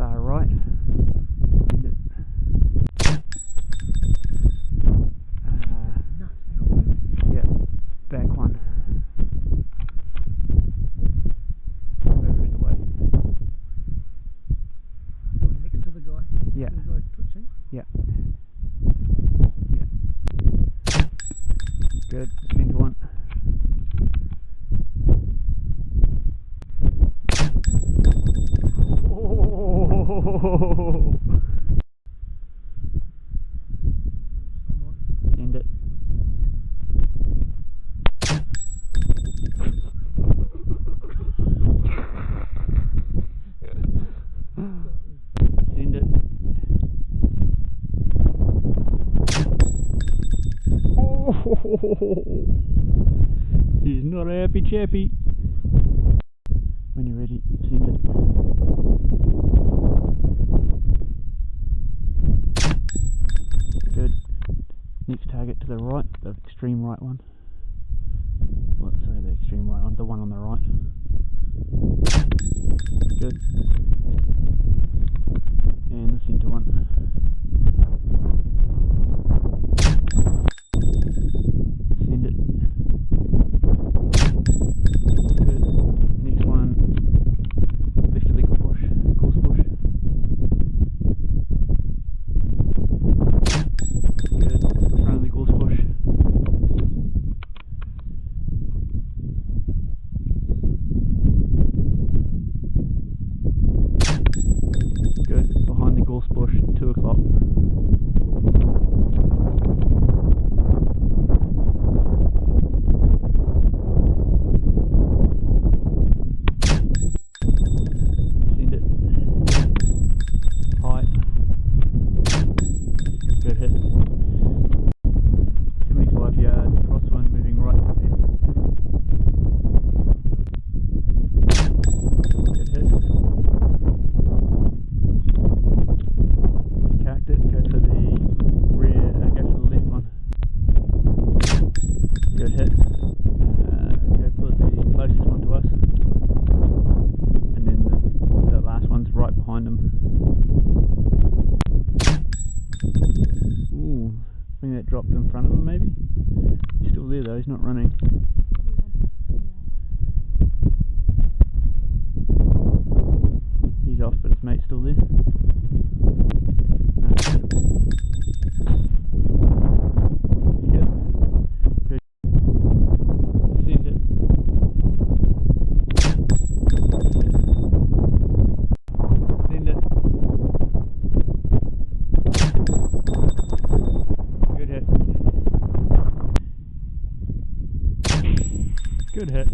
far right. Yeah, back one. Furthest away. Next to the guy. Yeah. The guy twitching. Yeah. Yeah. Good. Into one. Oh. End it. Send it. Oh, he's not a happy chappy. When you're ready, send it. Good. Next target to the right, the extreme right one. Well, sorry, the extreme right one, the one on the right. Good. And the centre one. Send it. Good. Next one. Left of the gorse bush. Good. Front of the gorse bush. Good. Behind the gorse bush, 2 o'clock. Send it. High. Good hit. 75 yards, crosswind moving right to there. Good hit. Carked it, go for the rear, go for the left one. Good hit. Go for the closest one to us. And then the last one's right behind him. Ooh, I think that dropped in front of him maybe. He's still there though, he's not running. He's off, but his mate's still there. No. Yep. Good. Send it. Send it. Good hit. Good hit.